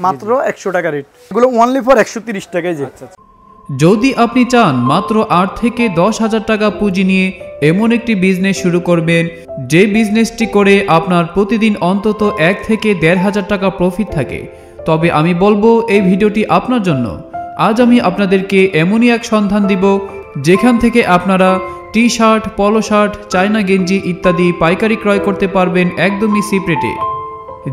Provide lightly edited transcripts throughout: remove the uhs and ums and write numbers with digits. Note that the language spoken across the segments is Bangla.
মাত্র 100 টাকা রেট, এগুলো অনলি ফর 130 টাকায়। যে যদি আপনি চান মাত্র 8 থেকে 10,000 টাকা পুঁজি নিয়ে এমন একটি বিজনেস শুরু করবেন যে বিজনেসটি করে আপনার প্রতিদিন অন্তত 1 থেকে 1,500 টাকা প্রফিট থাকে, তবে আমি বলবো এই ভিডিওটি আপনার জন্য। আজ আমি আপনাদেরকে এমনই এক সন্ধান দিব যেখান থেকে আপনারা টি শার্ট, পলো শার্ট, চায়না গেঞ্জি ইত্যাদি পাইকারি ক্রয় করতে পারবেন একদমই চিপ রেটে।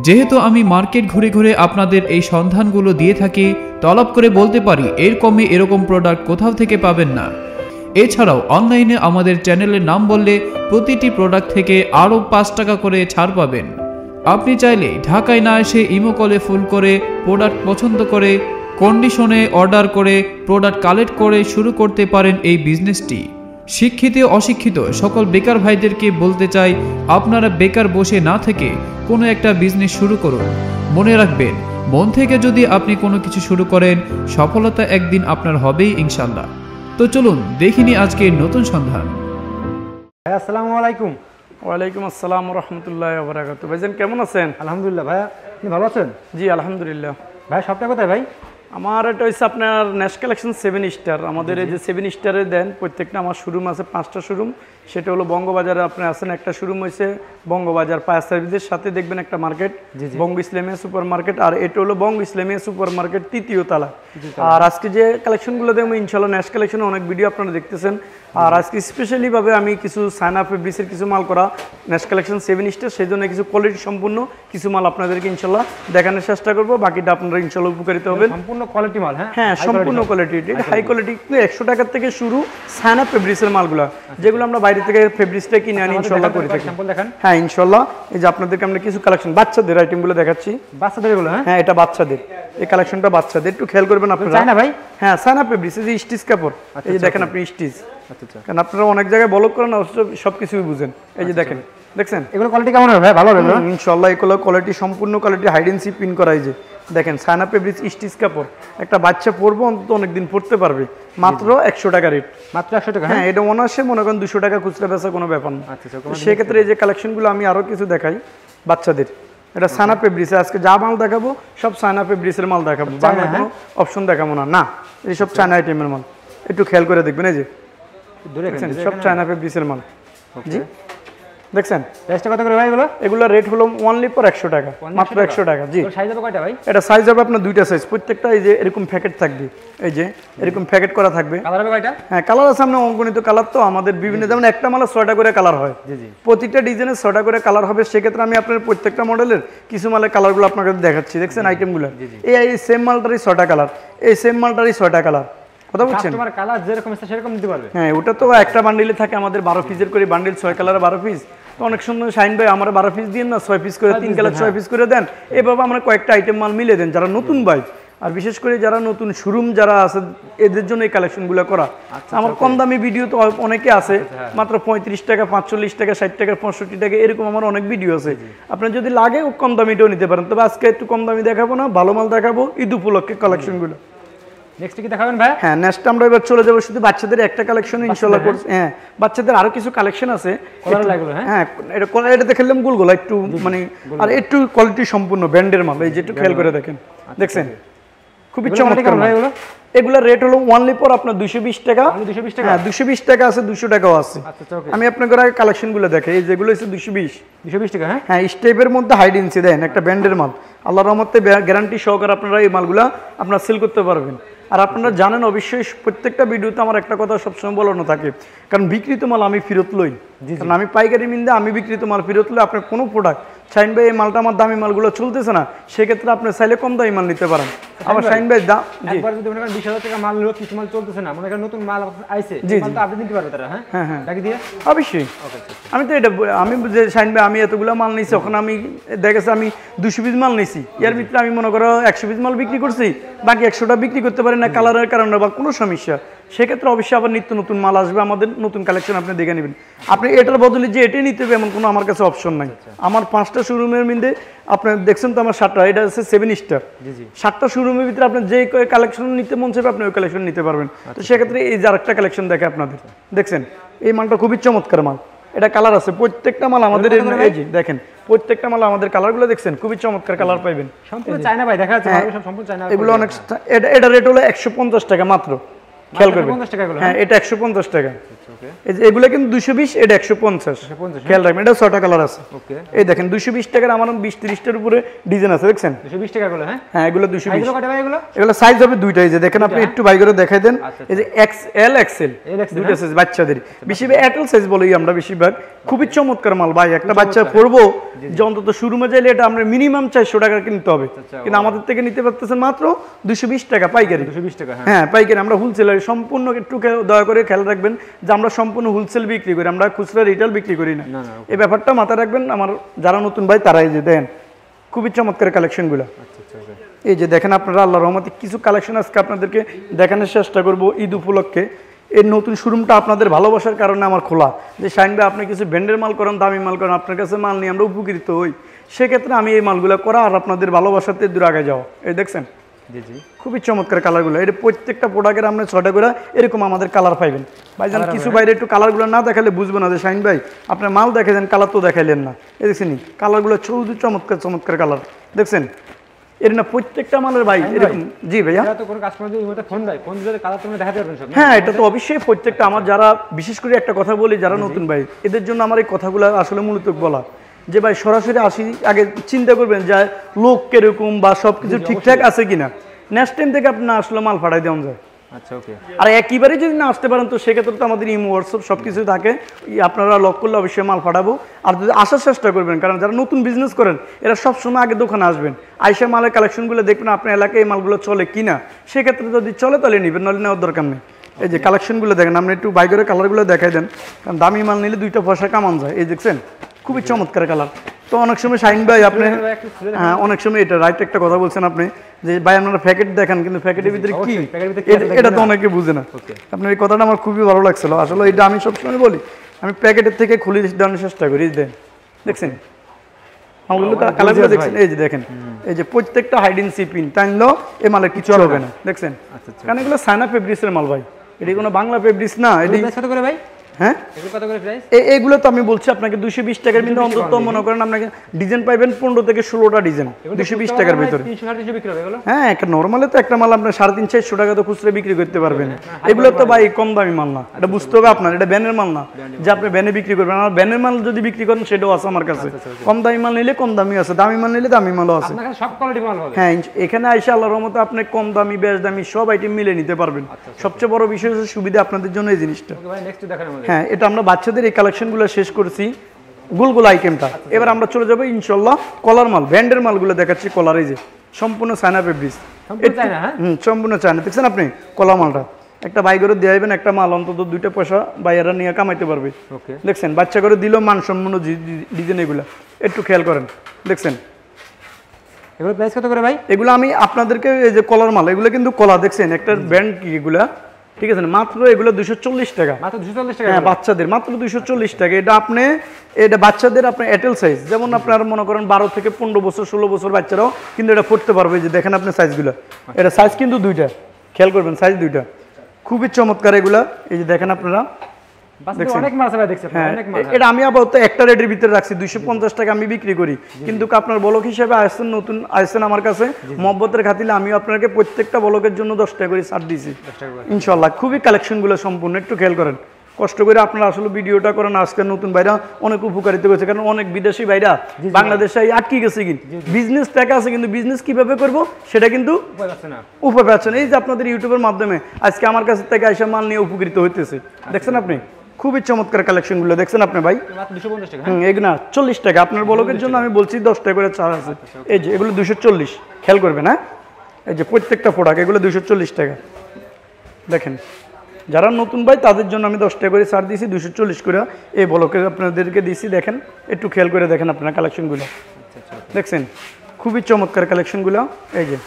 যেহেতু আমি মার্কেট ঘুরে ঘুরে আপনাদের এই সন্ধানগুলো দিয়ে থাকি, তলব করে বলতে পারি এর কমে এরকম প্রোডাক্ট কোথাও থেকে পাবেন না। এছাড়াও অনলাইনে আমাদের চ্যানেলের নাম বললে প্রতিটি প্রোডাক্ট থেকে আরও 5 টাকা করে ছাড় পাবেন। আপনি চাইলে ঢাকায় না এসে ইমো কলে ফোন করে প্রোডাক্ট পছন্দ করে কন্ডিশনে অর্ডার করে প্রোডাক্ট কালেক্ট করে শুরু করতে পারেন এই বিজনেসটি। শিক্ষিত অশিক্ষিত সকল বেকার ভাইদেরকে বলতে চাই, আপনারা বেকার বসে না থেকে কোনো একটা বিজনেস শুরু করুন। মনে রাখবেন, মন থেকে যদি আপনি কোনো কিছু শুরু করেন, সফলতা একদিন আপনার হবেই ইনশাল্লাহ। তো চলুন দেখিনি আজকের নতুন সন্ধান। আসসালামু আলাইকুম। ওয়ালাইকুম আসসালাম রাহমাতুল্লাহি ওয়া বারাকাতুহু। ভাইজান কেমন আছেন? আলহামদুলিল্লাহ। ভাইয়া আপনি ভালো আছেন? জি আলহামদুলিল্লাহ। ভাই সবটা কোথায় ভাই? আমার এটা হচ্ছে আপনার ন্যাশ কালেকশন 7 স্টার। আমাদের এই যে 7 স্টারে দেন প্রত্যেকটা আমার শোরুম আছে 5টা শোরুম। সেটা হলো বঙ্গবাজারে আপনি আছেন, একটা শোরুম হয়েছে বঙ্গবাজার ফায়ার সার্ভিসের সাথে দেখবেন একটা মার্কেট বঙ্গ ইসলামিয়া সুপার মার্কেট, আর এটা হলো বঙ্গ ইসলামিয়া সুপার মার্কেট 3য় তলা। আর আজকে যে কালেকশনগুলো দেখবো ইনশাল্লাহ ন্যাশ কালেকশনে অনেক ভিডিও আপনারা দেখতেছেন। আর আজকে স্পেশালি ভাবে আমি কিছু সাইনা ফেব্রিক্সের কিছু মাল করা ন্যাশ কালেকশন 7 স্টার, সেই জন্য কিছু কোয়ালিটি সম্পূর্ণ কিছু মাল আপনাদেরকে ইনশাল্লাহ দেখানোর চেষ্টা করবো। বাকিটা আপনারা ইনশাল্লাহ উপকারিত হবেন। সম্পূর্ণ কোয়ালিটি মাল? হ্যাঁ সম্পূর্ণ কোয়ালিটি, হাই কোয়ালিটি। 100 টাকা থেকে শুরু সাইনা ফেব্রিক্সের মালগুলো, যেগুলো আমরা বাইরে থেকে ফেব্রিক্সটা কিনে আনি ইনশাল্লাহ করে থাকি। হ্যাঁ ইনশাল্লাহ। এই যে আপনাদেরকে আমরা কিছু কালেকশন বাচ্চাদের আইটেমগুলো দেখাচ্ছি। বাচ্চাদের এগুলো? হ্যাঁ এটা বাচ্চাদের, এই কালেকশনটা বাচ্চাদের, একটু খেয়াল করবেন আপনারা। চায়না ভাই? হ্যাঁ সাইনা ফেব্রিক্স, এই যে স্টিচ কাপড়, এই যে দেখেন আপনি স্টিচ। কারণ আপনারা অনেক জায়গায় ব্লক করেন না, সবকিছুই বুঝেন। এই যে দেখেন, দেখছেন এগুলো কোয়ালিটি কেমন হবে ভাই? ভালো হবে ইনশাল্লাহ। এগুলো কোয়ালিটি সম্পূর্ণ কোয়ালিটি, হাইড এন্ড সি পিন করা। এই যে দেখেন সাইনা ফেব্রিক্স স্টিচ কাপড়, একটা বাচ্চা পরবো অন্তত অনেকদিন পরতে পারবে। মাত্র 100 টাকা রেট। মাত্র 100 টাকা? হ্যাঁ এটা অনার্সে মনে করেন 200 টাকা খুচরা বেচা কোনো ব্যাপার না। সেক্ষেত্রে এই যে কালেকশনগুলো আমি আরো কিছু দেখাই বাচ্চাদের। এটা সাইনা ফেব্রিক্স, আজকে যা মাল দেখাবো সব সাইনা ফেব্রিক্সের মাল দেখাবো, বাংলা কোনো অপশন দেখাবো না। না এই সব চায়না আইটেমের মাল, একটু খেয়াল করে দেখবেন। এই যে দেখছেন সব চায়না ফেব্রিক্সের মাল। জি দেখছেন প্রাইসটা কত করে ভাই এগুলো? এগুলো রেট হলো অনলি ফর 100 টাকা, মাত্র 100 টাকা। জি সাইজ হবে কয়টা ভাই? এটা সাইজ হবে আপনার দুইটা সাইজ, প্রত্যেকটা এই যে এরকম প্যাকেট থাকবে, এই যে এরকম প্যাকেট করা থাকবে। কালার হবে কয়টা? হ্যাঁ কালার আছে আমরা অঙ্কনিত কালার, তো আমাদের বিভিন্ন, যেমন একটা মালে 6টা করে কালার হয়। জি জি, প্রত্যেকটা ডিজাইনের 6টা করে কালার হবে। সেক্ষেত্রে আমি আপনার প্রত্যেকটা মডেলের কিছু মালের কালারগুলো আপনাকে দেখাচ্ছি। দেখছেন আইটেমগুলো, এই সেম মালটারই 6টা কালার, এই সেম মালটারই 6টা কালার। কথা বলছেন? কাস্টমার কালার যেরকম ইচ্ছা সেরকম দিতে পারবে। হ্যাঁ ওটা তো একটা বান্ডিলে থাকে আমাদের 12 পিসের করে বান্ডিল, 6 কালার 12 পিস। তো অনেক সময় শাইন ভাই আমার 12 পিস দিন না, 6 পিস করে 3 কালার 6 পিস করে দেন। এভাবে আমরা কয়েকটা আইটেম মাল মিলে দেন যারা নতুন ভাই, আর বিশেষ করে যারা নতুন শোরুম যারা আছে এদের জন্য এই কালেকশনগুলো করা। আমার কম দামি ভিডিও তো অনেকে আছে, মাত্র 35 টাকা, 45 টাকা, 60 টাকা, 65 টাকা, এরকম আমার অনেক ভিডিও আছে। আপনার যদি লাগে কম দামিটাও নিতে পারেন। তবে আজকে একটু কম দামি দেখাবো না, ভালো মাল দেখাবো ঈদ উপলক্ষে কালেকশনগুলো। নেক্সট কি দেখাবেন ভাই? হ্যাঁ নেক্সট আমরা এবার চলে যাব শুধু বাচ্চাদের একটা কালেকশন ইনশাআল্লাহ করছি। হ্যাঁ বাচ্চাদের আরো কিছু কালেকশন আছে। হ্যাঁ এটা দেখালাম গোলগোলা একটু মানে, আর একটু কোয়ালিটি সম্পূর্ণ ব্র্যান্ডের মাল। এই যে একটু খেয়াল করে দেখেন, দেখছেন খুবই চমৎকার মাল। এগুলা রেট হলো অনলি ফর আপনার 220 টাকা। 220 টাকা? হ্যাঁ 220 টাকা আছে, 200 টাকাও আছে। আমি আপনাকে আগে কালেকশনগুলো দেখাই। এই যেগুলো হচ্ছে 220 টাকা। হ্যাঁ স্টেপের মধ্যে হাইড ইনসি দেন, একটা ব্র্যান্ডের মাল। আল্লাহর রহমতে গ্যারান্টি সহকারে আপনারা এই মালগুলা আপনারা সেল করতে পারবেন। আর আপনারা জানেন অবশ্যই প্রত্যেকটা ভিডিওতে আমার একটা কথা সবসময় বলানো থাকে, কারণ বিক্রিত মাল আমি ফেরত লই। কারণ আমি পাইকারি মিন্দে আমি বিক্রিত মাল ফেরত লই। আপনার কোনো প্রোডাক্ট শাইন ভাই এই মালটা আমার দামি মালগুলো চলতেছে না, সেক্ষেত্রে আপনি চাইলে কম দামি মাল নিতে পারেন। আবার শাইন ভাই একবার যদি মনে করেন 20,000 টাকা মাল নিলো, কিছু মাল চলতেছে না, মনে করেন নতুন মাল আইছে, এই মালটা আপনি দিতে পারবেন তারা? হ্যাঁ হ্যাঁ ডাকি দিয়ে অবশ্যই। আমি তো এটা আমি যে শাইন ভাই আমি এতগুলো মাল নিয়েছি, ওখানে আমি দেখেছি আমি 200 পিস মাল নিয়েছি, এর ভিতরে আমি মনে করো 100 পিস মাল বিক্রি করছি, বাকি 100টা বিক্রি করতে পারি না কালারের কারণে বা কোনো সমস্যা। সেক্ষেত্রে অবশ্যই আবার নিত্য নতুন মাল আসবে, আমাদের নতুন কালেকশন আপনি দেখে নেবেন। আপনি এটার বদলে যে এটাই নিতে হবে এমন কোনো আমার কাছে অপশন নাই। আমার 5টা শোরুমের মধ্যে আপনার দেখছেন তো আমার 7টা, এটা হচ্ছে 7 স্টার। 7টা শোরুমের ভিতরে আপনি যে কালেকশন নিতে মন চাইবে আপনি ওই কালেকশন নিতে পারবেন। তো সেক্ষেত্রে এই যে আরেকটা কালেকশন দেখে আপনাদের, দেখছেন এই মালটা খুবই চমৎকার মাল। এটা কালার আছে প্রত্যেকটা মাল আমাদের। এই যে দেখেন প্রত্যেকটা মাল আমাদের কালারগুলো দেখছেন খুবই চমৎকার কালার পাইবেন। সম্পূর্ণ চায়না ভাই, দেখা যাচ্ছে সম্পূর্ণ চায়না। এগুলো অনেক, এটা রেট হলো 150 টাকা মাত্র, খেয়াল করবেন। হ্যাঁ, এটা 150 টাকা। এগুলো কিন্তু 220, এটা 150, খেয়াল রাখবেন। এটা 6টা কালার আছে। এই দেখেন 220 টাকার আমার 20-30টার উপরে ডিজাইন আছে, দেখছেন 220 টাকা গুলো। হ্যাঁ, এগুলো 220। এগুলো কত ভাই? এগুলো সাইজ হবে দুইটাই, যে দেখেন আপনি একটু বাই করে দেখাই দেন। এই যে এক্সএল, এক্সএল দুইটা সাইজ বাচ্চাদের, বেশিরভাগ এটল সাইজ বলি আমরা বেশিরভাগ। খুবই চমৎকার মাল ভাই, একটা বাচ্চা পরবো যে অন্তত শোরুমে যাইলে এটা আমরা মিনিমাম 400 টাকা কিনতে হবে, কিন্তু আমাদের থেকে নিতে পারতেছেন মাত্র 220 টাকা পাইকারি। 220 টাকা, হ্যাঁ পাইকারি। আমরা হোলসেলার, সম্পূর্ণ একটু দয়া করে খেয়াল রাখবেন যে আমরা সম্পূর্ণ হোলসেল বিক্রি করি, আমরা খুচরা রিটেল বিক্রি করি না। এই ব্যাপারটা মাথায় রাখবেন। আমার যারা নতুন ভাই তারাই যে দেন খুবই চমৎকার কালেকশনগুলো। এই যে দেখেন আপনারা, আল্লাহর রহমতে কিছু কালেকশন আজকে আপনাদেরকে দেখানোর চেষ্টা করব ঈদ উপলক্ষে। এর নতুন শোরুমটা আপনাদের ভালোবাসার কারণে আমার খোলা, যে শাইন ভাই আপনি কিছু ব্র্যান্ডের মাল করেন, দামি মাল করেন, আপনার কাছে মাল নিয়ে আমরা উপকৃত হই, সেক্ষেত্রে আমি এই মালগুলো করা আর আপনাদের ভালোবাসাতে দূর আগে যাওয়া। এই দেখছেন খুবই চমৎকার কালারগুলো। এটা প্রত্যেকটা প্রোডাক্টের আমরা 6টা করে এরকম আমাদের কালার পাইবেন ভাইজান। কিছু বাইরে একটু কালারগুলো না দেখালে বুঝবে না যে শাইন ভাই আপনার মাল দেখাইছেন, কালার তো দেখাইলেন না। এই দেখছেন কালারগুলো চমৎকার চমৎকার কালার, দেখছেন এর না প্রত্যেকটা মালের ভাই এরকম। জি ভাইয়া, তো কোন কাস্টমার যদি ফোন দেয়, ফোন দিলে কালার তোমরা দেখাতে পারবেন সব? হ্যাঁ, এটা তো অবশ্যই প্রত্যেকটা আমার যারা, বিশেষ করে একটা কথা বলি যারা নতুন ভাই, এদের জন্য আমার এই কথাগুলো আসলে মূলত বলা, যে ভাই সরাসরি আসি, আগে চিন্তা করবেন যে লোক কিরকম বা সবকিছু ঠিকঠাক আছে কিনা, নেক্সট টাইম থেকে আপনি আসলে মাল ফাটাই দেওয়া যায়। আচ্ছা, ওকে। আর একেবারে যদি না আসতে পারেন তো সেক্ষেত্রে তো আমাদের ইমো, হোয়াটসঅ্যাপ সবকিছু থাকে, আপনারা লক করলে অবশ্যই মাল ফাটাবো। আর যদি আসার চেষ্টা করবেন, কারণ যারা নতুন বিজনেস করেন এরা সবসময় আগে দোকানে আসবেন, আইসা মালের কালেকশনগুলো দেখবেন আপনার এলাকায় এই মালগুলো চলে কিনা, সেক্ষেত্রে যদি চলে তাহলে নেবেন, নাহলে নেওয়ার দরকার নেই। এই যে কালেকশনগুলো দেখেন, আপনি একটু বাই করে কালারগুলো দেখাই দেন, কারণ দামি মাল নিলে 2টা পয়সা কামান যায়। এই দেখছেন খুবই চমৎকার কালার। তো অনেক সময় শাইন ভাই আপনি, হ্যাঁ অনেক সময় এটা রাইট একটা কথা বলছেন আপনি, যে ভাই আপনারা প্যাকেট দেখেন কিন্তু প্যাকেটের ভিতরে কি, এটা তো অনেকে বুঝে না। আপনার এই কথাটা আমার খুবই ভালো লাগছিল। আসলে এটা আমি সবসময় বলি, আমি প্যাকেটের থেকে খুলে দেওয়ার চেষ্টা করি। দেন দেখছেন কালারগুলো দেখছেন, এই যে দেখেন, এই যে প্রত্যেকটা হাইডিং সিপিন টাইনলো এই মালের কিছু হবে না, দেখছেন। কারণ এগুলো চায়না ফেব্রিক্সের মাল ভাই, এটি কোনো বাংলা ফেব্রিক্স না। এটি কত করে ভাই? হ্যাঁ, এগুলো তো আমি বলছি আপনাকে 220 টাকার কিন্তু অন্তত মনে করেন আপনাকে ডিজাইন পাইবেন 15 থেকে 16টা ডিজাইন 220 টাকার ভিতরে। হ্যাঁ, একটা নরমালে তো একটা মাল আপনার 350-400 টাকা তো খুচরা বিক্রি করতে পারবেন। এগুলো তো ভাই কম দামি মাল না, এটা বুঝতে হবে আপনার, এটা ব্যানের মাল না যে আপনি ব্যানে বিক্রি করবেন। আর ব্যানের মাল যদি বিক্রি করেন সেটাও আছে আমার কাছে, কম দামি মাল নিলে কম দামি আছে, দামি মাল নিলে দামি মালও আছে। হ্যাঁ, এখানে আইসা আল্লাহর রহমতে আপনি কম দামি বেশ দামি সব আইটেম মিলে নিতে পারবেন। সবচেয়ে বড় বিষয় হচ্ছে সুবিধা আপনাদের জন্য এই জিনিসটা। হ্যাঁ, এটা আমরা বাচ্চাদের এই কালেকশনগুলো শেষ করছি, গোল আইটেমটা। এবার আমরা চলে যাবো ইনশাল্লাহ কলার মাল, ব্র্যান্ডের মালগুলো দেখাচ্ছি। কলার এই যে সম্পূর্ণ চায়না ফেব্রিক্স, সম্পূর্ণ চায়না। দেখছেন আপনি কলা মালটা একটা বাই করে দিয়ে যাবেন, একটা মাল অন্তত 2টা পয়সা বাইরা নিয়ে কামাইতে পারবে। দেখছেন বাচ্চা করে দিলেও মানসম্পন্ন ডিজাইন, এগুলো একটু খেয়াল করেন। দেখছেন এগুলো প্রাইস কত করে ভাই? এগুলো আমি আপনাদেরকে, এই যে কলার মাল, এগুলো কিন্তু কলা, দেখছেন একটা ব্র্যান্ড কি এগুলা, ঠিক আছে, মাত্র এগুলো 240 টাকা, মাত্র 240 টাকা। হ্যাঁ, বাচ্চাদের মাত্র 240 টাকা। এটা আপনি, এটা বাচ্চাদের আপনার এটেল সাইজ, যেমন আপনার মনে করেন 12 থেকে 15 বছর 16 বছর বাচ্চারাও কিন্তু এটা পড়তে পারবে। যে দেখেন আপনি সাইজগুলো, এটা সাইজ কিন্তু 2টা, খেয়াল করবেন সাইজ 2টা, খুবই চমৎকার এগুলা। এই যে দেখেন আপনারা, এটা আমি আপাতত একটা রেটের ভিতরে রাখছি, 250 টাকা আমি বিক্রি করি। কিন্তু আপনার বলক হিসেবে আসছেন, নতুন আসছেন আমার কাছে, মহব্বতের খাতিলে আমি আপনাকে প্রত্যেকটা বলকের জন্য 10 টাকা করে ছাড় দিয়েছি ইনশাল্লাহ। খুবই কালেকশনগুলো সম্পূর্ণ, একটু খেয়াল করেন, কষ্ট করে আপনারা আসলে ভিডিওটা করেন। আজকে নতুন ভাইরা অনেক উপকারিত হয়েছে, কারণ অনেক বিদেশি ভাইরা বাংলাদেশে আটকে গেছে, কিন্তু বিজনেস টাকা আছে কিন্তু বিজনেস কিভাবে করব সেটা কিন্তু উপায় পাচ্ছে না। এই যে আপনাদের ইউটিউবের মাধ্যমে আজকে আমার কাছ থেকে আইসা মাল নিয়ে উপকৃত হইতেছে, দেখছেন আপনি খুবই চমৎকার কালেকশনগুলো দেখছেন আপনি ভাই। এগুলো 40 টাকা, আপনার বলকের জন্য আমি বলছি 10 টাকা করে ছাড় আছে। এই যে এগুলো 240, খেয়াল করবেন। হ্যাঁ, এই যে প্রত্যেকটা প্রোডাক্ট এগুলো 240 টাকা। দেখেন যারা নতুন ভাই তাদের জন্য আমি 10 টাকা করে ছাড় দিয়েছি, 240 করে এই বলকে আপনাদেরকে দিয়েছি। দেখেন একটু খেয়াল করে দেখেন আপনার কালেকশনগুলো, দেখছেন খুবই চমৎকার কালেকশনগুলো। এই যে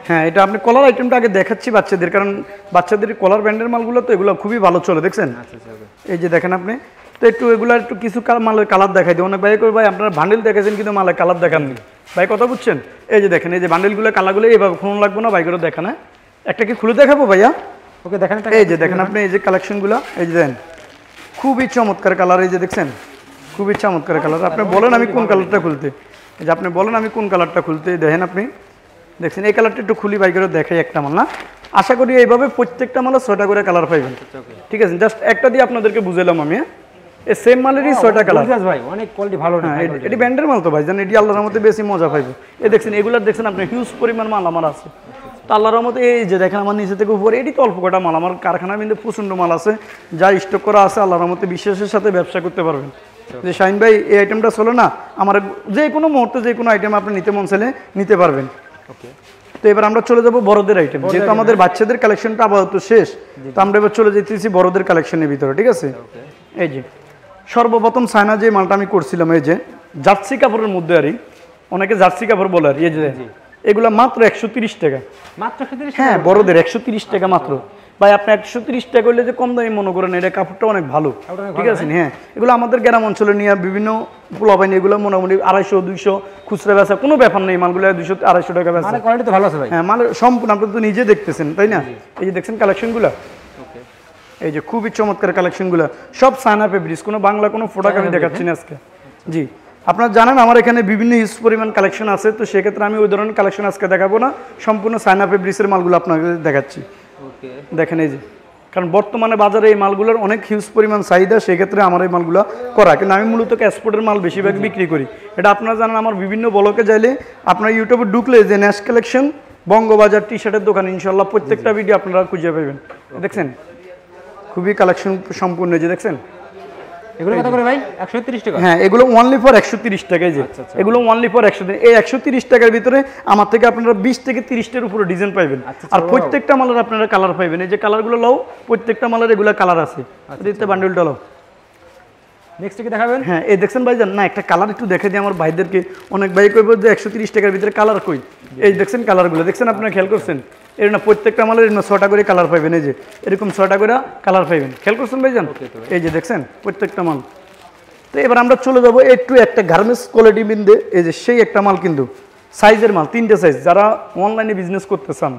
হ্যাঁ, এটা আপনি কলার আইটেমটা আগে দেখাচ্ছি বাচ্চাদের, কারণ বাচ্চাদের কলার ব্র্যান্ডের মালগুলো তো এগুলো খুবই ভালো চলে, দেখছেন। এই যে দেখেন আপনি, তো একটু এগুলো একটু কিছু মালের কালার দেখাই দিই। অনেক ভাই করে ভাই আপনারা বান্ডেল দেখেছেন কিন্তু মালের কালার দেখাননি ভাই, কথা বুঝছেন। এই যে দেখেন, এই যে বান্ডেলগুলো কালারগুলো এইভাবে খুন লাগবে না ভাই করে দেখান। হ্যাঁ, একটা কি খুলে দেখাবো ভাইয়া? ওকে, দেখেন। এই যে দেখেন আপনি, এই যে কালেকশনগুলো, এই যে দেখেন খুবই চমৎকার কালার, এই যে দেখছেন খুবই চমৎকার কালার। আপনি বলেন আমি কোন কালারটা খুলতে, এই যে আপনি বলেন আমি কোন কালারটা খুলতে, দেখেন আপনি দেখছেন এই কালারটা একটু খুলি বাই করে দেখাই একটা মাল না। আশা করি এইভাবে প্রত্যেকটা মালে 6টা করে কালার পাইবেন, ঠিক আছে? জাস্ট একটা দিয়ে আপনাদেরকে বুঝাইলাম আমি। এই সেম মালেরই 6টা কালার ভাই, অনেক কোয়ালিটি ভালো। এটি ব্যান্ডের মাল তো ভাই, জানেন এটি আল্লাহর রহমতে বেশি মজা পাইবো। এই দেখছেন এগুলার দেখছেন আপনি হিউজ পরিমাণ মাল আমার আছে তো আল্লাহর রহমতে। এই যে দেখেন আমার নিচে থেকে উপরে এটি তো অল্প কটা মাল, আমার কারখানার মধ্যে প্রচণ্ড মাল আছে যা স্টক করা আছে। আল্লাহর রহমতে বিশ্বাসের সাথে ব্যবসা করতে পারবেন যে শাহিন ভাই এই আইটেমটা চলো না, আমার যে কোনো মুহূর্তে যে কোনো আইটেম আপনি নিতে মন চাইলে নিতে পারবেন। তো এবার আমরা চলে যাবো বড়দের আইটেম, যেহেতু আমাদের বাচ্চাদের কালেকশনটা আপাতত শেষ, তো আমরা এবার চলে যেতেছি বড়দের কালেকশনের ভিতরে, ঠিক আছে? এই যে সর্বপ্রথম চায়না যে মালটা আমি করছিলাম, এই যে জার্সি কাপড়ের মধ্যে আরই, অনেকে জার্সি কাপড় বলে আর, এই যে এগুলা মাত্র 130 টাকা। মাত্র 130? হ্যাঁ বড়দের 130 টাকা মাত্র। ভাই আপনি 130 টাকা করলে যে কম দামি মনে করেন, এটা কাপড়টা অনেক ভালো, ঠিক আছে? হ্যাঁ এগুলো আমাদের গ্রাম অঞ্চলে নিয়ে বিভিন্ন পোলাপাইনি এগুলো মোটামুটি 250 200 খুচরা বেচা কোনো ব্যাপার নেই, মালগুলো 200 250 টাকা বেচা। কোয়ালিটি তো ভালো আছে ভাই। হ্যাঁ মাল সম্পূর্ণ আপনি তো নিজে দেখতেছেন তাই না? এই যে দেখছেন কালেকশনগুলো, এই যে খুবই চমৎকার কালেকশনগুলো, সব চায়না ফেব্রিক্স, কোনো বাংলা কোনো প্রোডাক্ট আমি দেখাচ্ছি না আজকে। জি আপনারা জানেন আমার এখানে বিভিন্ন হিউজ পরিমাণ কালেকশন আছে, তো সেক্ষেত্রে আমি ওই ধরনের কালেকশন আজকে দেখাবো না, সম্পূর্ণ চায়না ফেব্রিক্সের মালগুলো আপনাকে দেখাচ্ছি। দেখেন এই যে, কারণ বর্তমানে বাজারে এই মালগুলোর অনেক হিউজ পরিমাণ চাহিদা, সেক্ষেত্রে আমার এই মালগুলো করা, কিন্তু আমি মূলত এক্সপোর্টের মাল বেশিরভাগ বিক্রি করি। এটা আপনারা জানেন, আমার বিভিন্ন ব্লকে যাইলে আপনার ইউটিউবে ঢুকলে যে ন্যাশ কালেকশন বঙ্গবাজার টি শার্টের দোকান, ইনশাল্লাহ প্রত্যেকটা ভিডিও আপনারা খুঁজে পাবেন। দেখছেন খুবই কালেকশন সম্পূর্ণ, যে দেখছেন এগুলো কত করে ভাই? 130 টাকা। হ্যাঁ এগুলো অনলি ফর 130 টাকা। এই যে এগুলো অনলি ফর 130। এই 130 টাকার ভিতরে আমার থেকে আপনারা 20 থেকে 30টার উপরে ডিজাইন পাইবেন, আর প্রত্যেকটা মালের আপনারা কালার পাইবেন। এই যে কালারগুলো লও, প্রত্যেকটা মালের এগুলো কালার আছে। দিতে বান্ডেলটা লও। নেক্সট কি দেখাবেন? হ্যাঁ এই দেখছেন ভাই, জান না একটা কালার একটু দেখে দিই আমার ভাইদেরকে, অনেক ভাই কইবো যে 130 টাকার ভিতরে কালার কই। এই দেখছেন কালারগুলো, দেখছেন আপনারা খেয়াল করছেন? এর না প্রত্যেকটা মালের 6টা করে কালার পাইবেন, এই যে এরকম 6টা করে কালার পাইবেন, খেয়াল করছেন ভাই জান? এই যে দেখছেন প্রত্যেকটা মাল। তো এবার আমরা চলে যাবো একটু একটা গার্মেন্টস কোয়ালিটি বিন্দে, এই যে সেই একটা মাল, কিন্তু সাইজের মাল, 3টে সাইজ, যারা অনলাইনে বিজনেস করতে চান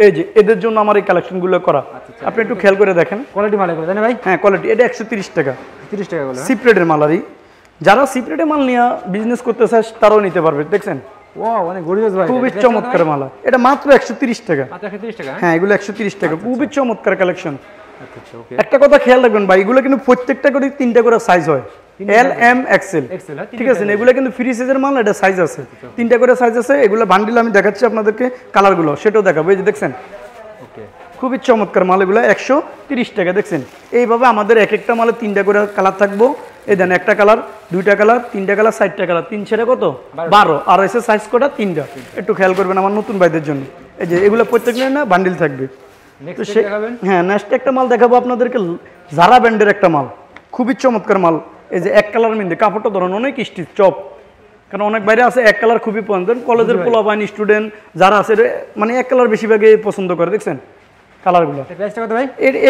এই যে এদের জন্য আমার এই কালেকশনগুলো করা। আপনি একটু খেয়াল করে দেখেন কোয়ালিটি মাল এগুলো, জানেন ভাই? হ্যাঁ কোয়ালিটি, এটা 130 টাকা। 30 টাকা গুলো সিপ্রেটের মাল, আর যারা সিপ্রেটের মাল নিয়ে বিজনেস করতে চায় তারাও নিতে পারবে। দেখছেন ওয়াও, অনেক গর্জিয়াস ভাই, খুবই চমৎকার মাল। এটা মাত্র 130 টাকা। মাত্র 130 টাকা? হ্যাঁ এগুলো 130 টাকা, খুবই চমৎকার কালেকশন। একটা কথা খেয়াল রাখবেন ভাই, এগুলো কিন্তু প্রত্যেকটা করে 3টা করে সাইজ হয়, এল এম এক্সেল, ঠিক আছে? এগুলো কিন্তু ফ্রি সাইজের মাল, এটা সাইজ আছে 3টা করে সাইজ আছে। এগুলো বান্ডিল আমি দেখাচ্ছি আপনাদেরকে, কালারগুলো সেটাও দেখাবো। এই যে দেখছেন খুবই চমৎকার মাল, এগুলো 130 টাকা। দেখছেন এইভাবে আমাদের এক একটা মালে 3টা করে কালার থাকবো। এই দেন একটা কালার, 2টা কালার, 3টা কালার, 4টা কালার, 3 ছেড়ে কত 12, আর এসে সাইজ কোটা 3টা। একটু খেয়াল করবেন আমার নতুন ভাইদের জন্য। এই যে এগুলো প্রত্যেকটা না বান্ডিল থাকবে। হ্যাঁ নেক্সট একটা মাল দেখাবো আপনাদেরকে, জারা ব্র্যান্ডের একটা মাল, খুবই চমৎকার মাল। এই যে এক কালার মিন্দে, কাপড়টা ধরুন অনেক স্টিচ চপ, কারণ অনেক বাইরে আছে এক কালার খুবই পছন্দ, কলেজের পোলাপাইন স্টুডেন্ট যারা আছে মানে এক কালার বেশিরভাগই পছন্দ করে। দেখছেন কালারগুলো,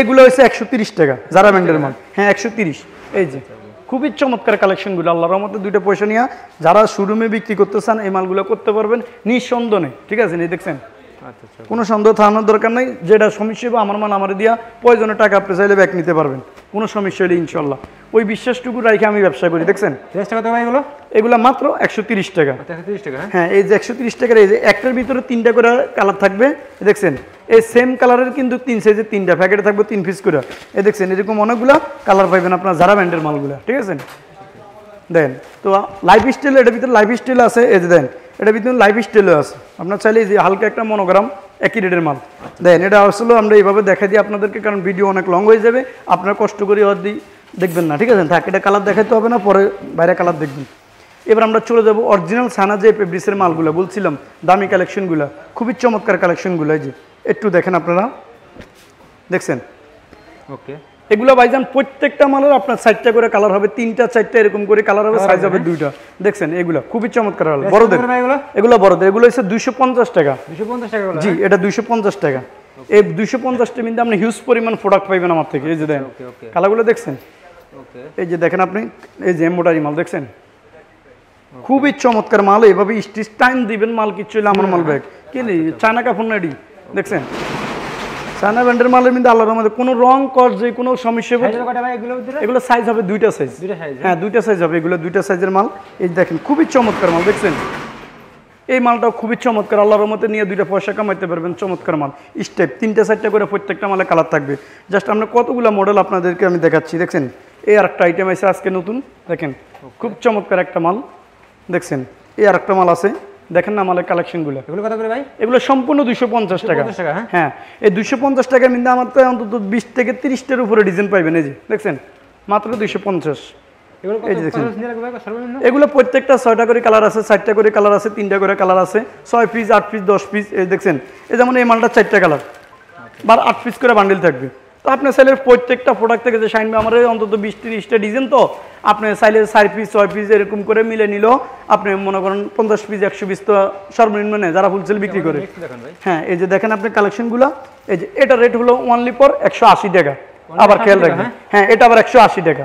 এগুলো হচ্ছে 130 টাকা, জারা ব্র্যান্ডের মাল। হ্যাঁ 130। এই যে খুবই চমৎকার কালেকশনগুলো, আল্লাহর রহমতে 2টা পয়সা নিয়ে যারা শোরুমে বিক্রি করতে চান এই মালগুলো করতে পারবেন নিঃসন্দেহে, ঠিক আছে? এই দেখছেন কোনো সন্দেহ থাকানোর দরকার নেই, যেটা সমস্যা হবে আমার মাল আমার দিয়া প্রয়োজনে টাকা আপনি চাইলে ব্যাক নিতে পারবেন, কোনো সমস্যা হলে ইনশাল্লাহ। ওই বিশ্বাসটুকু রাখে আমি ব্যবসা করি। দেখছেন এগুলো মাত্র 130 টাকা। হ্যাঁ এই যে 130 টাকার, এই যে একটার ভিতরে 3টা করে কালার থাকবে। দেখছেন এই সেম কালারের কিন্তু 3 সাইজের 3টা প্যাকেটে থাকবে 3 পিস করে। এই দেখছেন এরকম অনেকগুলো কালার পাইবেন আপনার জারা ব্র্যান্ডের মালগুলো, ঠিক আছে? দেন তো লাইফ স্টাইল, এটার ভিতরে লাইফ স্টাইল আছে। এই যে দেন এটার ভিতরে লাইফ স্টাইলও আছে, আপনার চাইলে যে হালকা একটা মনোগ্রাম একই রেটের মাল দেন। এটা আসলে আমরা এইভাবে দেখাই দিই আপনাদেরকে, কারণ ভিডিও অনেক লং হয়ে যাবে, আপনারা কষ্ট করে দেখবেন না, ঠিক আছে? থাক এটা কালার দেখাইতে হবে না, পরে বাইরে কালার দেখবেন। এবার আমরা চলে যাবো অরিজিনাল সানা যে ফেব্রিক্সের মালগুলো বলছিলাম, দামি কালেকশনগুলো, খুবই চমৎকার কালেকশনগুলো। এই যে একটু দেখেন আপনারা, দেখছেন এগুলো ভাইজান প্রত্যেকটা মালের আপনার 4টা করে কালার হবে, 3টা 4টা এরকম করে কালার হবে, সাইজ হবে 2টা। দেখছেন এগুলো খুবই চমৎকার হবে, বড়দের এগুলো, বড়দের এগুলো হচ্ছে 250 টাকা। জি এটা 250 টাকা। এই 250টা মিনিটে আপনি হিউজ পরিমাণ প্রোডাক্ট পাইবেন আমার থেকে। এই যে দেখেন কালারগুলো দেখছেন, এই যে দেখেন আপনি, এই যে এমব্রয়ডারি মাল দেখছেন, খুবই চমৎকার মাল। এইভাবে স্টিচ টাইম দিবেন, মাল কিচ্ছু হলে আমার মাল ব্যাগ কি চায়না কাপড় না এটি। দেখছেন চায়না ব্র্যান্ডের মালের মধ্যে আল্লাহর রহমতে কোনো রং কস যে কোনো সমস্যা হবে এগুলো সাইজ হবে দুইটা সাইজ, হ্যাঁ দুইটা সাইজ হবে, এগুলো দুইটা সাইজের মাল। এই দেখেন খুবই চমৎকার মাল, দেখছেন এই মালটাও খুবই চমৎকার, আল্লাহর রহমতে নিয়ে দুইটা পয়সা কামাইতে পারবেন, চমৎকার মাল। স্টেপ 3টা 4টা করে প্রত্যেকটা মালে কালার থাকবে। জাস্ট আমরা কতগুলো মডেল আপনাদেরকে আমি দেখাচ্ছি, দেখছেন এই আর একটা আইটেম আছে আজকে নতুন, দেখেন খুব চমৎকার একটা মাল, দেখছেন এই আর একটা মাল আছে, দেখেন না মালের কালেকশনগুলো। এগুলো কত করে ভাই? এগুলো সম্পূর্ণ 250 টাকা। হ্যাঁ এই 250 টাকার মধ্যে আমার তো অন্তত 20 থেকে 30টার উপরে ডিজাইন পাইবেন। এই যে দেখছেন মাত্র 250। এগুলো প্রত্যেকটা 6টা করে কালার আছে, 4টা করে কালার আছে, 3টা করে কালার আছে, 6 পিস 8 পিস 10 পিস। এই দেখছেন এই যেমন এই মালটা 4টা কালার বা 8 পিস করে বান্ডিল থাকবে। তো আপনার চাইলে প্রত্যেকটা প্রোডাক্ট থেকে যে শাইনবে আমার অন্তত 20-30টা ডিজাইন, তো আপনি চাইলে 4 পিস 6 পিস এরকম করে মিলে নিল, আপনি মনে করেন 50 পিস 100 পিস তো সর্বনিম্ন নেই যারা হোলসেল বিক্রি করে। হ্যাঁ এই যে দেখেন আপনি কালেকশনগুলো, এই যে এটা রেট হলো অনলি ফর 180 টাকা। আবার খেয়াল রাখবেন, হ্যাঁ এটা আবার 180 টাকা।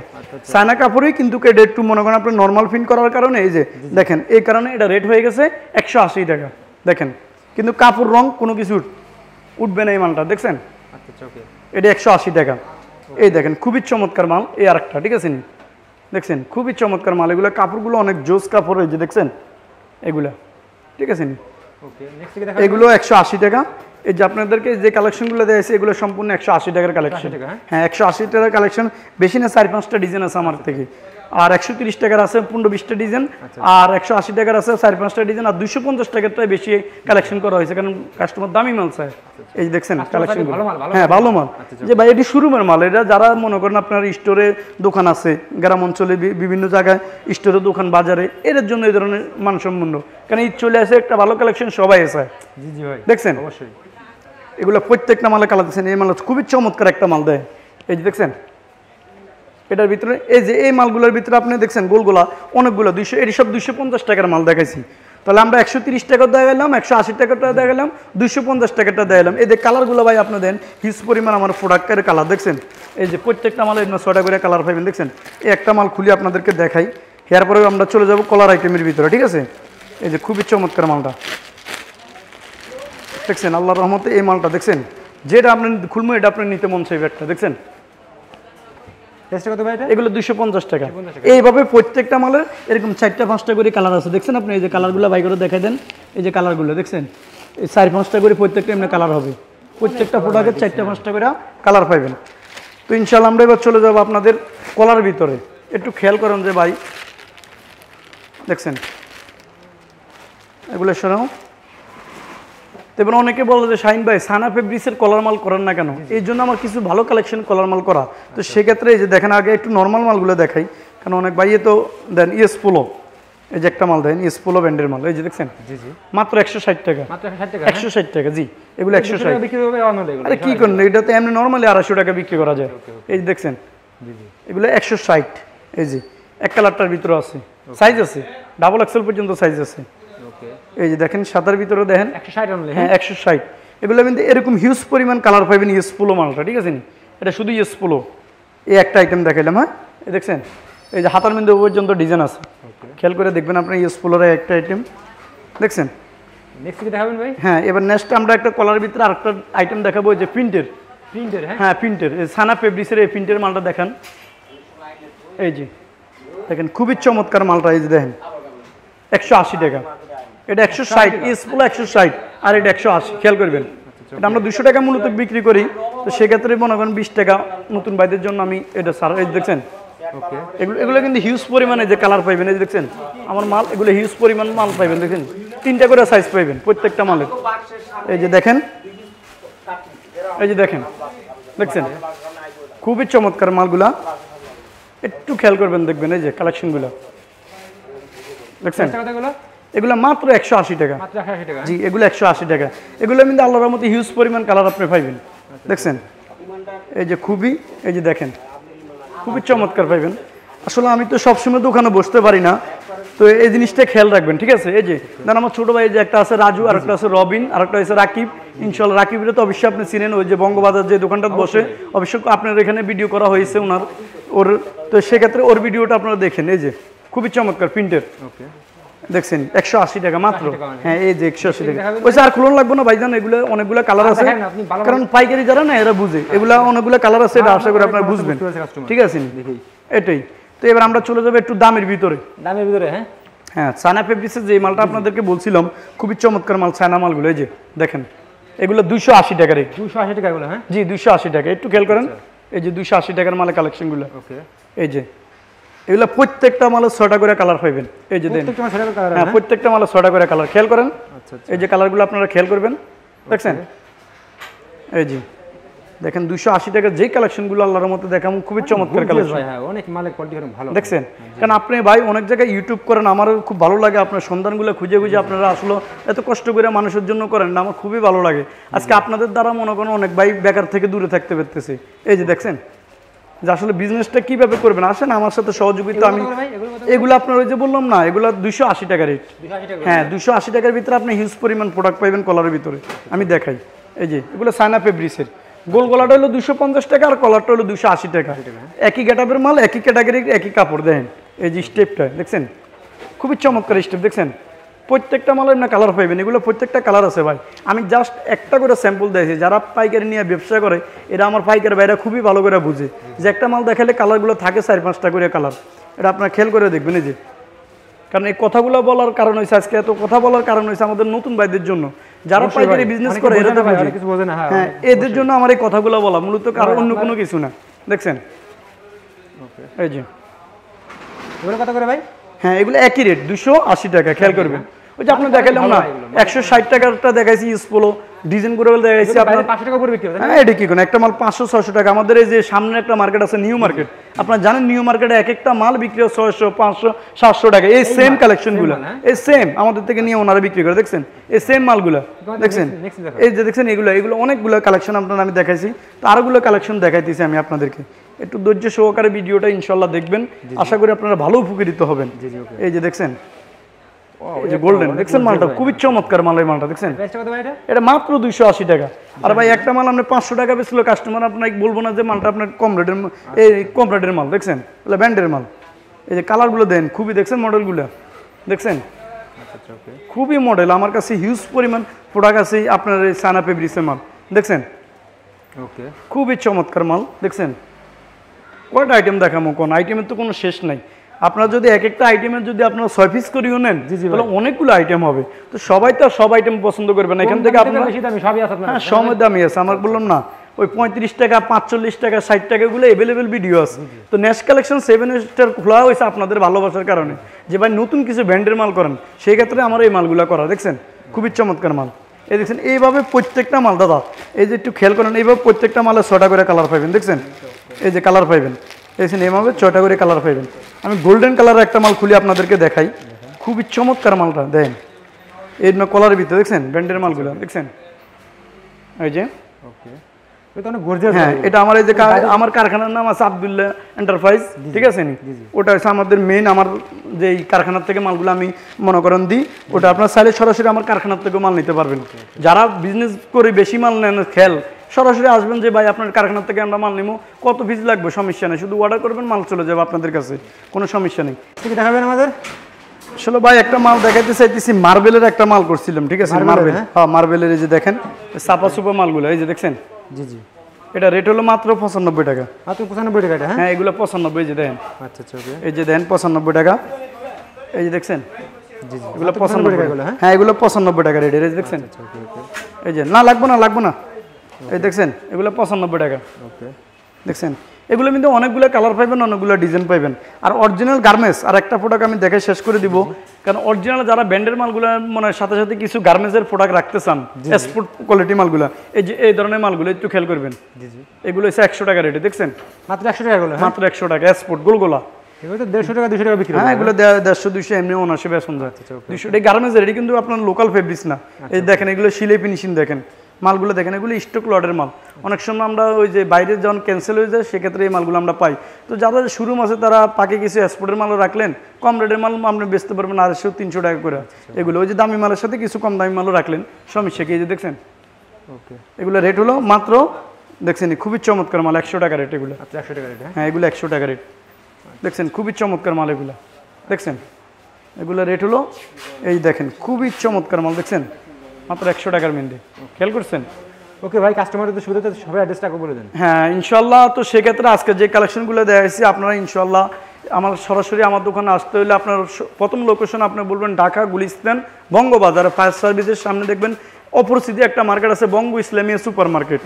চায়না কাপড়ই কিন্তু এটা একটু মনে করেন আপনি নর্মাল ফিন করার কারণে এই যে দেখেন এই কারণে এটা রেট হয়ে গেছে 180 টাকা। দেখেন কিন্তু কাপড় রং কোনো কিছু উঠবে না এই মালটা, দেখছেন এটা 180 টাকা। এই দেখেন খুবই চমৎকার মাল, এই আর একটা, ঠিক আছে নি দেখছেন খুবই চমৎকার মাল। এগুলো কাপড়গুলো অনেক জোস কাপড়, এই যে দেখছেন এগুলা, ঠিক আছে নি এগুলো 180 টাকা। এই যে আপনাদেরকে যে কালেকশনগুলো দেওয়া আছে এগুলো সম্পূর্ণ 180 টাকার কালেকশন। হ্যাঁ 180 টাকার কালেকশন, বেশি না 4-5টা ডিজাইন আছে আমার থেকে। আর 130 টাকার আছে 15-20টা ডিজাইন, আর 180 টাকার আছে 4-5টা ডিজাইন, আর 250 টাকারটাই বেশি কালেকশন করা হয়েছে কারণ কাস্টমার দামি মাল চায়। এই দেখছেন কালেকশনগুলো, হ্যাঁ ভালো মাল। যে ভাই এটি শোরুমের মাল, এটা যারা মনে করেন আপনার স্টোরে দোকান আছে গ্রাম অঞ্চলে বিভিন্ন জায়গায় স্টোরে দোকান বাজারে, এর জন্য এই ধরনের মানসম্পন্ন, কারণ ঈদ চলে আসে একটা ভালো কালেকশন সবাই আছে। দেখছেন অবশ্যই এগুলো প্রত্যেকটা মালে কালার দিচ্ছেন। এই মাল খুবই চমৎকার একটা মাল দেয়, এই যে দেখছেন এটার ভিতরে এই যে এই মালগুলোর ভিতরে আপনি দেখছেন গোলগোলা অনেকগুলো 200, এটি সব 250 টাকার মাল দেখাইছি। তাহলে আমরা 130 টাকা দেওয়া গেলাম, 180 টাকাটা দেওয়া গেলাম, 250 টাকাটা দেওয়া গেলাম। এই যে কালারগুলো ভাই আপনি দেন হিউজ পরিমাণ আমার প্রোডাক্টের কালার, দেখছেন এই যে প্রত্যেকটা মালে 6টা করে কালার পাইবেন। দেখছেন এই একটা মাল খুলে আপনাদেরকে দেখাই, এরপরে আমরা চলে যাব কলার আইটেমের ভিতরে, ঠিক আছে। এই যে খুবই চমৎকার মালটা, দেখছেন আল্লাহর রহমতে এই মালটা দেখছেন, যেটা আপনি খুলবো এটা আপনি নিতে মন চাইবে একটা, দেখছেন এগুলো 250 টাকা। এইভাবে প্রত্যেকটা মালের এরকম 4টা-5টা করে কালার আছে, দেখছেন আপনি এই যে কালারগুলো বাই করে দেখাই দেন। এই যে কালারগুলো দেখছেন এই 4-5টা করে প্রত্যেকটা এমনি কালার হবে, প্রত্যেকটা প্রোডাক্টের 4টা-5টা করে কালার পাইবেন। তো ইনশাআল্লাহ আমরা এবার চলে যাব আপনাদের কলার ভিতরে। একটু খেয়াল করেন যে ভাই দেখছেন এগুলো শোনাও। এবার অনেকে বলে যে শাহিন ভাই সানা ফেব্রিক্সের কলার মাল করেন না কেন? এই জন্য আমার কিছু ভালো কালেকশন কলার মাল করা। তো সেক্ষেত্রে এই যে দেখেন আগে একটু নর্মাল মালগুলো দেখাই, কারণ অনেক ভাইয়ে তো দেন ইয়েস পোলো, এই যে একটা মাল দেন ইয়েস পোলো ব্র্যান্ডের মাল, এই যে দেখছেন মাত্র 160 টাকা। 160 টাকা জি, এগুলো 160 বিক্রি হবে। আরে কি করেন, এটা তো এমনি নর্মালি 250 টাকা বিক্রি করা যায়। এই যে দেখছেন এগুলো 160। এই যে এক কালারটার ভিতরে আছে, সাইজ আছে ডাবল এক্সেল পর্যন্ত সাইজ আছে। এই যে দেখেন সাদার ভিতরে দেখেন 160, হ্যাঁ 160। এগুলো কিন্তু এরকম হিউজ পরিমাণ কালার পাইবেন ইয়েস পোলো মালটা, ঠিক আছে নি এটা শুধু ইয়েস পোলো। এই একটা আইটেম দেখাইলাম, হ্যাঁ এই দেখছেন এই যে হাতার মধ্যে পর্যন্ত ডিজাইন আছে, খেয়াল করে দেখবেন আপনার ইয়েস পোলোর একটা আইটেম দেখছেন। নেক্সট কি দেখাবেন ভাই? হ্যাঁ এবার নেক্সট আমরা একটা কলার ভিতরে আরেকটা আইটেম দেখাবো, যে প্রিন্টের। হ্যাঁ প্রিন্টের, এই সানা ফেব্রিক্সের এই প্রিন্টের মালটা দেখান। এই যে দেখেন খুবই চমৎকার মালটা, এই যে দেখেন 180 টাকা। এটা 160 ইয়েস পোলো 160, আর এটা 180। খেয়াল করবেন এটা আমরা 200 টাকা মূলত বিক্রি করি, তো সেক্ষেত্রে মনে করেন 20 টাকা নতুন ভাইদের জন্য আমি এটা সার। এই দেখছেন এগুলো কিন্তু হিউজ পরিমাণে যে কালার পাইবেন, এই দেখছেন আমার মাল এগুলো হিউজ পরিমাণ মাল পাইবেন। দেখেন 3টা করে সাইজ পাইবেন প্রত্যেকটা মালের। এই যে দেখেন, এই যে দেখেন দেখছেন খুবই চমৎকার মালগুলা, একটু খেয়াল করবেন দেখবেন এই যে কালেকশনগুলো দেখছেন। এগুলো মাত্র 180 টাকা জি, এগুলো 180 টাকা। এগুলো কিন্তু আল্লাহর রহমতে হিউজ পরিমাণ কালার আপনি পাইবেন, দেখছেন এই যে খুবই, এই যে দেখেন খুবই চমৎকার পাইবেন। আসলে আমি তো সবসময় দোকানে বসতে পারি না, তো এই জিনিসটা খেয়াল রাখবেন, ঠিক আছে। এই যে দেন আমার ছোট ভাই যে একটা আছে রাজু, আর একটা আছে রবিন, আর একটা আছে রাকিব। ইনশাল্লাহ রাকিবরে তো অবশ্যই আপনি চিনেন, ওই যে বঙ্গবাজার যে দোকানটা বসে, অবশ্যই আপনার এখানে ভিডিও করা হয়েছে ওনার ওর, তো সেক্ষেত্রে ওর ভিডিওটা আপনারা দেখেন। এই যে খুবই চমৎকার প্রিন্টের, দেখছেন 180 টাকা মাত্র। হ্যাঁ এই যে 180 টাকা, ওইসে আর খুলন লাগবে না ভাইজান, এগুলো অনেকগুলো কালার আছে, কারণ পাইকারি যারা না এরা বুঝে, এগুলা অনেকগুলো কালার আছে, এটা আশা করি আপনারা বুঝবেন, ঠিক আছে? এটাই তো। এবার আমরা চলে যাবো একটু দামের ভিতরে। দামের ভিতরে হ্যাঁ, সানা ফেব্রিক্সের যে মালটা আপনাদেরকে বলছিলাম খুবই চমৎকার মাল, সানা মালগুলো এই যে দেখেন, এগুলো 280 টাকা রেট। 280 টাকা এগুলো? হ্যাঁ জি 280 টাকা, একটু খেয়াল করেন, এই যে 280 টাকার মালের কালেকশনগুলো। ওকে, এই যে এগুলো প্রত্যেকটা মালের 6টা করে কালার পাবেন, এই যে দেন, হ্যাঁ প্রত্যেকটা মালের 6টা করে কালার, খেয়াল করেন। এই যে কালারগুলো আপনারা খেয়াল করবেন, দেখছেন? এই যে দেখেন 280 টাকার যেই কালেকশনগুলো আল্লাহর মতো দেখাবো, খুবই চমৎকার কালেকশন। হ্যাঁ অনেক মালের কোয়ালিটি ভালো, দেখছেন? কারণ আপনি ভাই অনেক জায়গায় ইউটিউব করেন, আমারও খুব ভালো লাগে আপনার সন্ধানগুলো খুঁজে খুঁজে আপনারা আসলে এত কষ্ট করে মানুষের জন্য করেন না, আমার খুবই ভালো লাগে। আজকে আপনাদের দ্বারা মনে করেন অনেক ভাই বেকার থেকে দূরে থাকতে পারতেছে। এই যে দেখছেন যে আসলে বিজনেসটা কিভাবে করবেন, আসেন আমার সাথে সহযোগিতা। আমি এগুলো আপনার ওই যে বললাম না, এগুলো 280 টাকা রেট। হ্যাঁ 280 টাকার ভিতরে আপনি হিউজ পরিমাণ প্রোডাক্ট পাইবেন কলারের ভিতরে। আমি দেখাই, এই যে এগুলো সানা ফেব্রিক্সের, গোল গলাটা হলো 250 টাকা আর কলারটা হলো 280 টাকা। একই গেটআপের মাল, একই ক্যাটাগরি, একই কাপড়। দেখেন এই যে স্টেপটা দেখছেন, খুবই চমৎকার স্টেপ, দেখছেন? প্রত্যেকটা মালের না কালার পাইবেন, এগুলো প্রত্যেকটা কালার আছে ভাই। আমি জাস্ট একটা করে স্যাম্পল দিয়েছি, যারা পাইকারি নিয়ে ব্যবসা করে এরা আমার পাইকারি ভাইরা খুবই ভালো করে বুঝে যে একটা মাল দেখালে কালারগুলো থাকে 4-5টা করে কালার। এটা আপনারা খেয়াল করে দেখবেন। এই যে কারণ এই কথাগুলো বলার কারণ হয়েছে, আজকে এত কথা বলার কারণ হয়েছে আমাদের নতুন ভাইদের জন্য, যারা পাইকারি বিজনেস করে এরা তো বোঝে না। হ্যাঁ এদের জন্য আমার এই কথাগুলো বলা, মূলত কারণ অন্য কোনো কিছু না। দেখছেন? এই যে এগুলো কত করে ভাই? হ্যাঁ এগুলো একই রেট 280 টাকা, খেয়াল করবেন। ওই যে আপনি দেখাইলাম না 160 টাকারটা দেখাইছি, স্পোলো ডিজাইন করে দেখাইছি আপনার 500 টাকা করে বিক্রি হয়। হ্যাঁ এটা কি কোন একটা মাল 500-600 টাকা। আমাদের এই যে সামনে একটা মার্কেট আছে নিউ মার্কেট, আপনারা জানেন নিউ মার্কেটে এক একটা মাল বিক্রি হয় 600, 500, 700 টাকা। এই সেম কালেকশনগুলো, এই সেম আমাদের থেকে নিয়ে ওনারা বিক্রি করে, দেখছেন? এই সেম মালগুলো দেখছেন? এই যে দেখছেন এগুলো অনেকগুলো কালেকশন আপনারা আমি দেখাইছি, তো আরোগুলো কালেকশন দেখাইতেছি আমি আপনাদেরকে। একটু ধৈর্য সহকারে ভিডিওটা ইনশাল্লাহ দেখবেন, আশা করি আপনারা ভালো উপকৃত হবেন। এই যে দেখছেন, এই যে গোল্ডেন, দেখছেন মালটা খুবই চমৎকার মাল। এই মালটা দেখছেন, এটা মাত্র 280 টাকা। আর ভাই একটা মাল আপনি 500 টাকা বেচলো কাস্টমার, আপনাকে বলবো না যে মালটা আপনার কম রেটের, এই কম রেটের মাল। দেখছেন এগুলো ব্র্যান্ডের মাল। এই যে কালারগুলো দেন, খুবই দেখছেন মডেলগুলো, দেখছেন? খুবই মডেল আমার কাছে হিউজ পরিমাণ প্রোডাক্ট আছে আপনার এই সানা ফেব্রিক্সের মাল, দেখছেন? ওকে, খুবই চমৎকার মাল, দেখছেন? কয়টা আইটেম দেখাবো, কোন আইটেমের তো কোনো শেষ নাই। আপনারা যদি এক একটা আইটেমের যদি আপনারা 6 পিস করিও নেন তাহলে অনেকগুলো আইটেম হবে। তো সবাই তো সব আইটেম পছন্দ করবে না, এখান থেকে আপনারা হ্যাঁ সময় দামি আছে। আমার বললাম না ওই 35 টাকা, 45 টাকা, 60 টাকা এগুলো অ্যাভেলেবেল ভিডিও আছে। তো নেক্সট কালেকশন 7 স্টার খোলা হয়েছে আপনাদের ভালোবাসার কারণে, যে ভাই নতুন কিছু ব্র্যান্ডের মাল করেন, সেই ক্ষেত্রে আমার এই মালগুলো করা, দেখছেন? খুবই চমৎকার মাল। এই দেখছেন এইভাবে প্রত্যেকটা মাল, দাদা এই যে একটু খেয়াল করেন, এইভাবে প্রত্যেকটা মালে 6টা করে কালার পাইবেন, দেখছেন? এই যে কালার পাইবেন, দেখছেন? এইভাবে 6টা করে কালার পাইবেন। আমি গোল্ডেন কালারের একটা মাল খুলে আপনাদেরকে দেখাই, খুবই চমৎকার মালটা। দেখেন এই কলারের ভিতরে, দেখছেন? ব্র্যান্ডের মালগুলো, দেখছেন? এই যে হ্যাঁ এটা আমার এই যে আমার কারখানার নাম আছে আব্দুল্লাহ এন্টারপ্রাইজ, ঠিক আছে? ওটা হচ্ছে আমাদের মেইন, আমার যে কারখানার থেকে মালগুলো আমি মনে করেন দিই, ওটা আপনার চাইলে সরাসরি আমার কারখানার থেকে মাল নিতে পারবেন। যারা বিজনেস করে বেশি মাল নেন, খেয়াল সরাসরি আসবেন যে ভাই আপনার কারখানার থেকে আমরা মাল নিবো, কত পিস লাগবে সমস্যা নেই, শুধু অর্ডার করবেন, মাল চলে যাবে আপনাদের কাছে, কোনো সমস্যা নেই। দেখাবেন আমাদের আসলে ভাই একটা মাল দেখাইতে চাইতেছি, মার্বেলের একটা মাল করছিলাম, ঠিক আছে? মার্বেল, হ্যাঁ মার্বেলের। এই যে দেখেন চাপা চুপা মালগুলো, এই যে দেখছেন? জি জি, এটা রেট হলো মাত্র 95 টাকা। মাত্র 95 টাকা? হ্যাঁ এগুলো 95, এই যে দেখেন। আচ্ছা আচ্ছা, এই যে দেখেন 95 টাকা, এই যে দেখছেন? জি জি, এগুলো 95 টাকা। হ্যাঁ এগুলো 95 টাকা রেট, এই যে দেখছেন? এই যে না লাগবো না, এই দেখছেন? এগুলো 95 টাকা। ওকে, দেখছেন? এগুলো কিন্তু অনেকগুলো কালার পাইবেন, অনেকগুলো ডিজাইন পাইবেন। আর অরিজিনাল গার্মেন্টস আর একটা প্রোডাক্ট আমি দেখে শেষ করে দিব, কারণ অরিজিনাল যারা ব্র্যান্ডের মালগুলো মানে সাথে সাথে কিছু গার্মেন্টসের প্রোডাক্ট রাখতে চান, এক্সপোর্ট কোয়ালিটি মালগুলো, এই যে এই ধরনের মালগুলো একটু খেয়াল করবেন। এগুলো হচ্ছে 100 টাকা রেটে, দেখছেন? মাত্র 100 টাকা, মাত্র 100 টাকা এক্সপোর্ট গোলগোলা। এগুলো তো 150 টাকা 200 টাকা বিক্রি হয়। হ্যাঁ এগুলো 150-200 এমনি অনাসে বেতন যায়। 200 টাকা গার্মেন্টস রেডি, কিন্তু আপনার লোকাল ফেব্রিক্স না। এই দেখেন এগুলো সিলাই ফিনিশিং, দেখেন মালগুলো দেখেন, এগুলো স্টক লটের মাল। অনেক সময় আমরা ওই যে বাইরে যখন ক্যান্সেল হয়ে যায় সেক্ষেত্রে এই মালগুলো আমরা পাই। তো যাদের শোরুম আছে তারা পাকে কিছু এক্সপোর্টের মালও রাখলেন, কম রেটের মাল আপনি বেচতে পারবেন 250-300 টাকা করে। এগুলো ওই যে দামি মালের সাথে কিছু কম দামি মালও রাখলেন, সমস্যা কি? এই যে দেখছেন? ওকে, এগুলো রেট হলো মাত্র, দেখছেন? খুবই চমৎকার মাল, 100 টাকা রেট এগুলো। আচ্ছা 100 টাকা রেট? হ্যাঁ এগুলো 100 টাকা রেট, দেখছেন? খুবই চমৎকার মাল এগুলো, দেখছেন? এগুলো রেট হলো এই দেখেন খুবই চমৎকার মাল, দেখছেন মাত্র 100 টাকার মেহেন্দি, খেয়াল করছেন? ওকে ভাই, কাস্টমারদের সুবিধাতে সবাই অ্যাড্রেসটা বলে দেন। হ্যাঁ ইনশাল্লাহ। তো সেক্ষেত্রে আজকে যে কালেকশনগুলো দেওয়া হয়েছে আপনারা ইনশাল্লাহ আমার সরাসরি আমার দোকানে আসতে হলে আপনার প্রথম লোকেশন আপনি বলবেন ঢাকা গুলিস্তান বঙ্গবাজার ফায়ার সার্ভিসের সামনে দেখবেন অপরিচিত একটা মার্কেট আছে বঙ্গ ইসলামিয়া সুপার মার্কেট,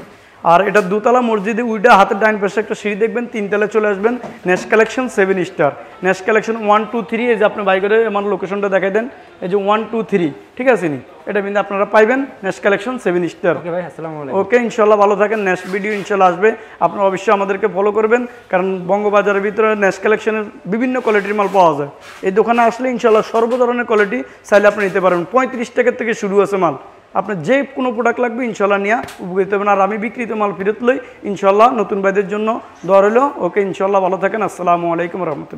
আর এটা দোতলা মসজিদে উইডা হাতের ডাইন পাশে একটা সিঁড়ি দেখবেন, 3 তলায় চলে আসবেন next collection 7 star, next collection 1 2 3। এই যে আপনি বাই করে আমার লোকেশনটা দেখাই দেন, এই যে 1 2 3, ঠিক আছে নি? এটা কিন্তু আপনারা পাইবেন নেক্সট কালেকশন 7 স্টার। ওকে ভাই, আসসালামু আলাইকুম। ওকে ইনশাল্লাহ, ভালো থাকেন। নেক্সট ভিডিও ইনশাল্লাহ আসবে, আপনারা অবশ্যই আমাদেরকে ফলো করবেন, কারণ বঙ্গবাজারের ভিতরে নেক্সট কালেকশনের বিভিন্ন কোয়ালিটির মাল পাওয়া যায়। এই দোকানে আসলে ইনশাল্লাহ সর্ব ধরনের কোয়ালিটি চাইলে আপনি নিতে পারবেন। 35 টাকা থেকে শুরু আছে মাল, আপনার যে কোনো প্রোডাক্ট লাগবে ইনশাল্লাহ নিয়ে উপকৃত হবেন। আর আমি বিক্রিত মাল ফেরত লই ইনশাল্লাহ, নতুন ভাইদের জন্য দোয়া রইল। ওকে ইনশাল্লাহ, ভালো থাকেন। আসসালামু আলাইকুম রহমতুল্লাহ।